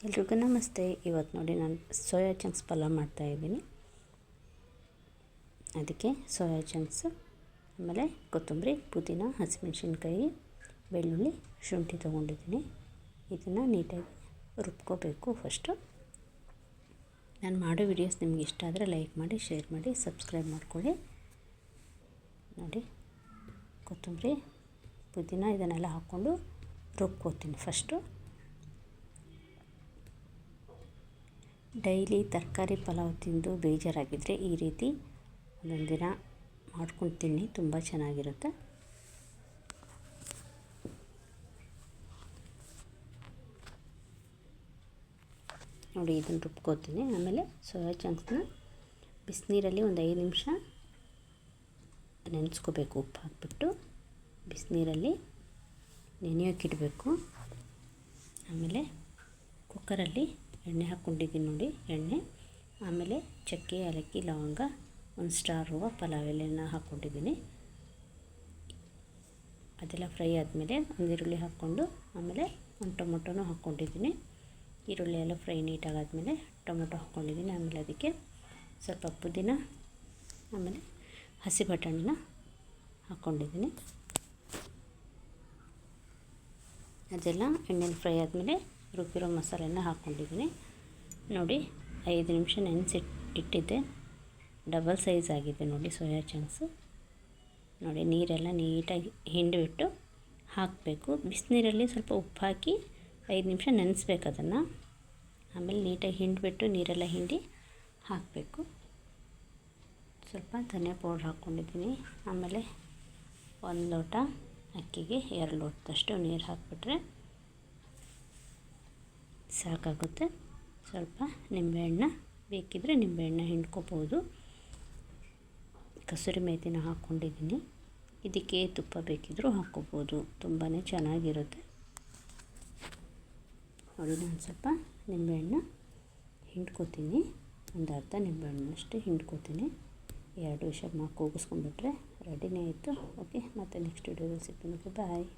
ಎಲ್ರಿಗೂ ನಮಸ್ತೆ. ಇವತ್ತು ನೋಡಿ ನಾನು ಸೋಯಾ ಚಂಕ್ಸ್ ಪಲಾವ್ ಮಾಡ್ತಾಯಿದ್ದೀನಿ. ಅದಕ್ಕೆ ಸೋಯಾ ಚಂಕ್ಸ್, ಆಮೇಲೆ ಕೊತ್ತಂಬರಿ, ಪುದೀನ, ಹಸಿಮೆಣಸಿನ್ಕಾಯಿ, ಬೆಳ್ಳುಳ್ಳಿ, ಶುಂಠಿ ತೊಗೊಂಡಿದ್ದೀನಿ. ಇದನ್ನು ನೀಟಾಗಿ ರುಬ್ಕೋಬೇಕು. ಫಸ್ಟು ನಾನು ಮಾಡೋ ವಿಡಿಯೋಸ್ ನಿಮ್ಗೆ ಇಷ್ಟ ಆದರೆ ಲೈಕ್ ಮಾಡಿ, ಶೇರ್ ಮಾಡಿ, ಸಬ್ಸ್ಕ್ರೈಬ್ ಮಾಡ್ಕೊಳ್ಳಿ. ನೋಡಿ, ಕೊತ್ತಂಬರಿ, ಪುದೀನ ಇದನ್ನೆಲ್ಲ ಹಾಕ್ಕೊಂಡು ರುಬ್ಕೋತೀನಿ ಫಸ್ಟು. ಡೈಲಿ ತರಕಾರಿ ಪಲಾವ್ ತಿಂದು ಬೇಜಾರಾಗಿದ್ದರೆ ಈ ರೀತಿ ಒಂದೊಂದು ದಿನ ಮಾಡ್ಕೊಂಡು ತಿನ್ನಿ, ತುಂಬ ಚೆನ್ನಾಗಿರುತ್ತೆ. ನೋಡಿ, ಇದನ್ನು ರುಬ್ಕೋತೀನಿ. ಆಮೇಲೆ ಸೋಯಾ ಚಂಕ್ಸ್ನ ಬಿಸಿನೀರಲ್ಲಿ ಒಂದು 5 ನಿಮಿಷ ನೆನೆಸ್ಕೋಬೇಕು. ಉಪ್ಪು ಹಾಕ್ಬಿಟ್ಟು ಬಿಸಿನೀರಲ್ಲಿ ನೆನೆಯೋಕ್ಕಿಡಬೇಕು. ಆಮೇಲೆ ಕುಕ್ಕರಲ್ಲಿ ಎಣ್ಣೆ ಹಾಕ್ಕೊಂಡಿದ್ದೀನಿ ನೋಡಿ, ಎಣ್ಣೆ, ಆಮೇಲೆ ಚಕ್ಕೆ, ಏಲಕ್ಕಿ, ಲವಂಗ, ಒಂದು ಸ್ಟಾರ್ ಹೂವು, ಪಲಾವ್ ಎಲೆನ ಹಾಕ್ಕೊಂಡಿದ್ದೀನಿ. ಅದೆಲ್ಲ ಫ್ರೈ ಆದಮೇಲೆ ಒಂದು ಈರುಳ್ಳಿ ಹಾಕ್ಕೊಂಡು, ಆಮೇಲೆ ಒಂದು ಟೊಮೊಟೊನೂ ಹಾಕ್ಕೊಂಡಿದ್ದೀನಿ. ಈರುಳ್ಳಿ ಎಲ್ಲ ಫ್ರೈ ನೀಟಾಗಾದಮೇಲೆ ಟೊಮೊಟೊ ಹಾಕ್ಕೊಂಡಿದ್ದೀನಿ. ಆಮೇಲೆ ಅದಕ್ಕೆ ಸ್ವಲ್ಪ ಪುದೀನ, ಆಮೇಲೆ ಹಸಿ ಬಟಾಣಿನ ಹಾಕ್ಕೊಂಡಿದ್ದೀನಿ. ಅದೆಲ್ಲ ಎಣ್ಣೆಲಿ ಫ್ರೈ ಆದಮೇಲೆ ರುಬ್ಬಿರೋ ಮಸಾಲೆನ ಹಾಕ್ಕೊಂಡಿದ್ದೀನಿ. ನೋಡಿ, 5 ನಿಮಿಷ ನೆನೆಸಿಟ್ಟಿದ್ದೆ. ಡಬಲ್ ಸೈಜ್ ಆಗಿದೆ ನೋಡಿ ಸೋಯಾ ಚಂಕ್ಸು. ನೋಡಿ, ನೀರೆಲ್ಲ ನೀಟಾಗಿ ಹಿಂಡಿಬಿಟ್ಟು ಹಾಕಬೇಕು. ಬಿಸಿನೀರಲ್ಲಿ ಸ್ವಲ್ಪ ಉಪ್ಪು ಹಾಕಿ 5 ನಿಮಿಷ ನೆನೆಸ್ಬೇಕು ಅದನ್ನು. ಆಮೇಲೆ ನೀಟಾಗಿ ಹಿಂಡಿಬಿಟ್ಟು ನೀರೆಲ್ಲ ಹಿಂಡಿ ಹಾಕಬೇಕು. ಸ್ವಲ್ಪ ಧನಿಯಾ ಪೌಡ್ರ್ ಹಾಕ್ಕೊಂಡಿದ್ದೀನಿ. ಆಮೇಲೆ 1 ಲೋಟ ಅಕ್ಕಿಗೆ 2 ಲೋಟದಷ್ಟು ನೀರು ಹಾಕಿಬಿಟ್ರೆ ಸಾಕಾಗುತ್ತೆ. ಸ್ವಲ್ಪ ನಿಂಬೆಹಣ್ಣು ಬೇಕಿದ್ದರೆ ನಿಂಬೆಹಣ್ಣು ಹಿಂಡ್ಕೋಬೋದು. ಕಸೂರಿ ಮೇಥಿನ ಹಾಕ್ಕೊಂಡಿದ್ದೀನಿ. ಇದಕ್ಕೆ ತುಪ್ಪ ಬೇಕಿದ್ದರೂ ಹಾಕ್ಕೋಬೋದು, ತುಂಬಾ ಚೆನ್ನಾಗಿರುತ್ತೆ. ನೋಡಿ, ನಾನು ಸ್ವಲ್ಪ ನಿಂಬೆಹಣ್ಣು ಹಿಂಡ್ಕೋತೀನಿ. ಒಂದು ಅರ್ಧ ನಿಂಬೆಹಣ್ಣಷ್ಟು ಹಿಂಡ್ಕೋತೀನಿ. 2 ವಿಷಲ್ ಕೂಗಿಸ್ಕೊಂಡ್ಬಿಟ್ರೆ ರೆಡಿನೇ ಆಯಿತು. ಓಕೆ, ಮತ್ತು ನೆಕ್ಸ್ಟ್ ವಿಡಿಯೋದಲ್ಲಿ ಸಿಗ್ತೀನಿ. ಓಕೆ, ಬಾಯ್.